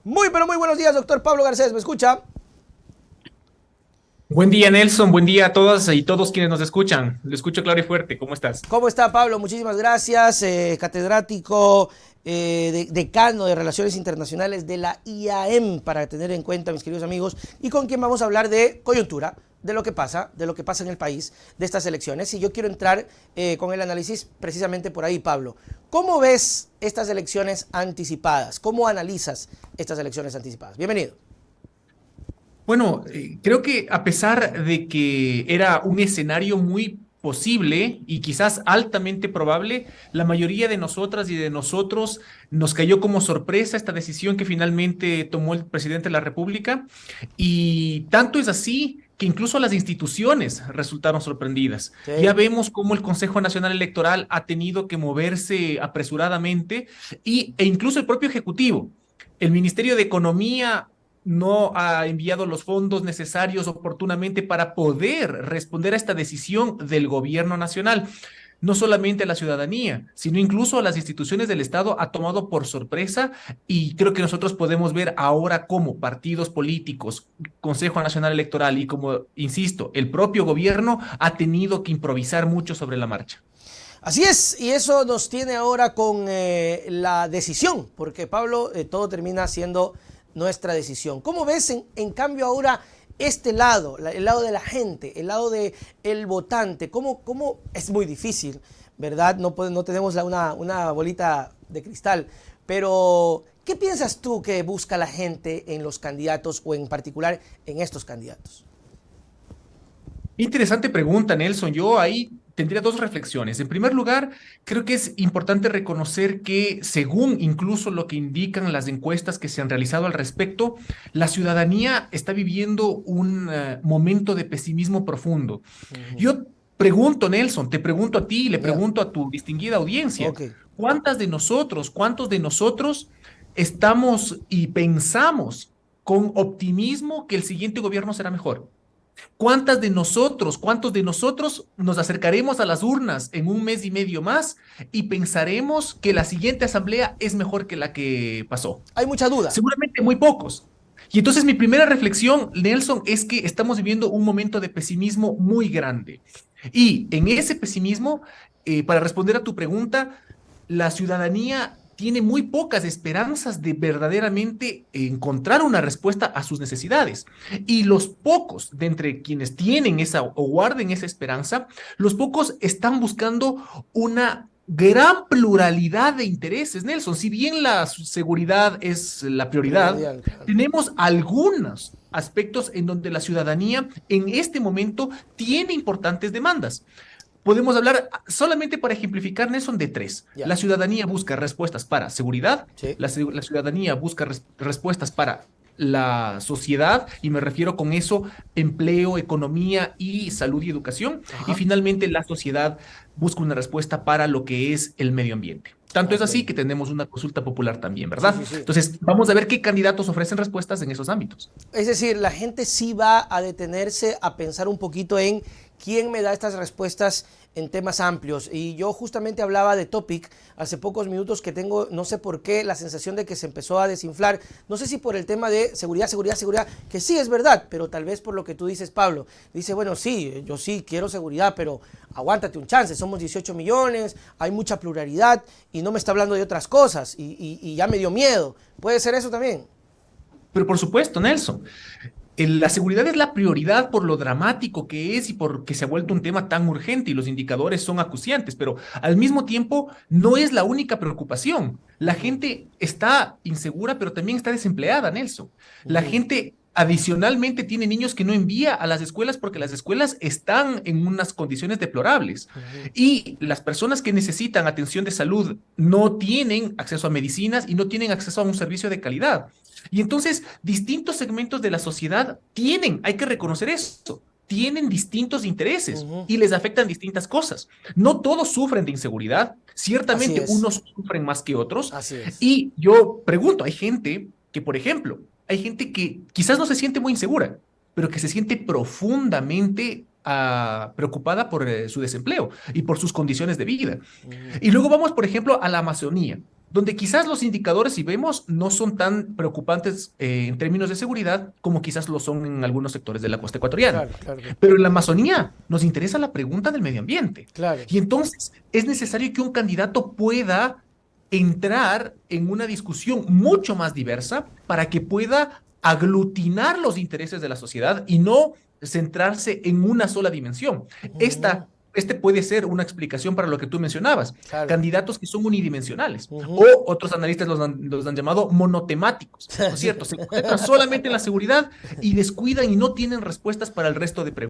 Muy, pero muy buenos días, doctor Pablo Garcés. ¿Me escucha? Buen día, Nelson. Buen día a todas y todos quienes nos escuchan. Lo escucho claro y fuerte. ¿Cómo estás? ¿Cómo está, Pablo? Muchísimas gracias. Catedrático, decano de Relaciones Internacionales de la IAM, para tener en cuenta, mis queridos amigos, y con quien vamos a hablar de coyuntura, de lo que pasa en el país, de estas elecciones. Y yo quiero entrar con el análisis precisamente por ahí, Pablo. ¿Cómo ves estas elecciones anticipadas? ¿Cómo analizas estas elecciones anticipadas? Bienvenido. Bueno, creo que a pesar de que era un escenario muy posible y quizás altamente probable, la mayoría de nosotras y de nosotros nos cayó como sorpresa esta decisión que finalmente tomó el presidente de la República. Y tanto es así que incluso las instituciones resultaron sorprendidas. Ya Sí. vemos cómo el Consejo Nacional Electoral ha tenido que moverse apresuradamente e incluso el propio Ejecutivo. El Ministerio de Economía no ha enviado los fondos necesarios oportunamente para poder responder a esta decisión del gobierno nacional. No solamente a la ciudadanía, sino incluso a las instituciones del Estado ha tomado por sorpresa y creo que nosotros podemos ver ahora cómo partidos políticos, Consejo Nacional Electoral y como, insisto, el propio gobierno ha tenido que improvisar mucho sobre la marcha. Así es, y eso nos tiene ahora con la decisión, porque Pablo, todo termina siendo nuestra decisión. ¿Cómo ves en cambio ahora este lado, el lado de la gente, el lado del votante? ¿Cómo es muy difícil, ¿verdad? No tenemos una bolita de cristal, pero ¿qué piensas tú que busca la gente en los candidatos o en particular en estos candidatos? Interesante pregunta, Nelson. Yo ahí tendría dos reflexiones. En primer lugar, creo que es importante reconocer que, según incluso lo que indican las encuestas que se han realizado al respecto, la ciudadanía está viviendo un momento de pesimismo profundo. Uh -huh. Yo pregunto, Nelson, te pregunto a ti, le Ya. pregunto a tu distinguida audiencia, Ok. cuántos de nosotros estamos y pensamos con optimismo que el siguiente gobierno será mejor? Cuántos de nosotros nos acercaremos a las urnas en un mes y medio más y pensaremos que la siguiente asamblea es mejor que la que pasó? Hay mucha duda. Seguramente muy pocos. Y entonces mi primera reflexión, Nelson, es que estamos viviendo un momento de pesimismo muy grande. Y en ese pesimismo, para responder a tu pregunta, la ciudadanía tiene muy pocas esperanzas de verdaderamente encontrar una respuesta a sus necesidades. Y los pocos de entre quienes tienen esa o guarden esa esperanza, los pocos están buscando una gran pluralidad de intereses, Nelson. Si bien la seguridad es la prioridad, Primordial, claro. tenemos algunos aspectos en donde la ciudadanía en este momento tiene importantes demandas. Podemos hablar solamente para ejemplificar, Nelson, de tres. Ya. La ciudadanía busca respuestas para seguridad, Sí. la ciudadanía busca respuestas para la sociedad, y me refiero con eso empleo, economía y salud y educación, y Ajá. finalmente la sociedad busca una respuesta para lo que es el medio ambiente. Tanto es Ok. así que tenemos una consulta popular también, Sí, ¿verdad? sí, sí. Entonces, vamos a ver qué candidatos ofrecen respuestas en esos ámbitos. Es decir, la gente sí va a detenerse a pensar un poquito en quién me da estas respuestas en temas amplios. Y yo justamente hablaba de Topic hace pocos minutos, que tengo, no sé por qué, la sensación de que se empezó a desinflar. No sé si por el tema de seguridad, seguridad, seguridad, que sí es verdad, pero tal vez por lo que tú dices, Pablo. Dice, bueno, sí, yo sí quiero seguridad, pero aguántate un chance, somos 18 millones, hay mucha pluralidad y no me está hablando de otras cosas y ya me dio miedo. ¿Puede ser eso también? Pero por supuesto, Nelson, la seguridad es la prioridad por lo dramático que es y porque se ha vuelto un tema tan urgente y los indicadores son acuciantes, pero al mismo tiempo no es la única preocupación. Uh La -huh, gente está insegura, pero también está desempleada, Nelson. uh La -huh, gente adicionalmente tiene niños que no envía a las escuelas porque las escuelas están en unas condiciones deplorables. uh -huh. Y las personas que necesitan atención de salud no tienen acceso a medicinas y no tienen acceso a un servicio de calidad. Y entonces, distintos segmentos de la sociedad hay que reconocer eso, tienen distintos Uh intereses -huh. y les afectan distintas cosas. No todos sufren de inseguridad, Así ciertamente es, unos sufren más que otros. así es. Y yo pregunto, hay gente que, por ejemplo, hay gente que quizás no se siente muy insegura, pero que se siente profundamente preocupada por su desempleo y por sus condiciones de vida. Uh -huh. Y luego vamos, por ejemplo, a la Amazonía. donde quizás los indicadores, si vemos, no son tan preocupantes en términos de seguridad como quizás lo son en algunos sectores de la costa ecuatoriana. Claro, claro, Pero en la Amazonía nos interesa la pregunta del medio ambiente. claro. Y entonces es necesario que un candidato pueda entrar en una discusión mucho más diversa para que pueda aglutinar los intereses de la sociedad y no centrarse en una sola dimensión. Ujú, Este puede ser una explicación para lo que tú mencionabas, claro. candidatos que son unidimensionales, Ujú. o otros analistas los han llamado monotemáticos, ¿no es cierto? Se concentran solamente en la seguridad y descuidan y no tienen respuestas para el resto de preguntas.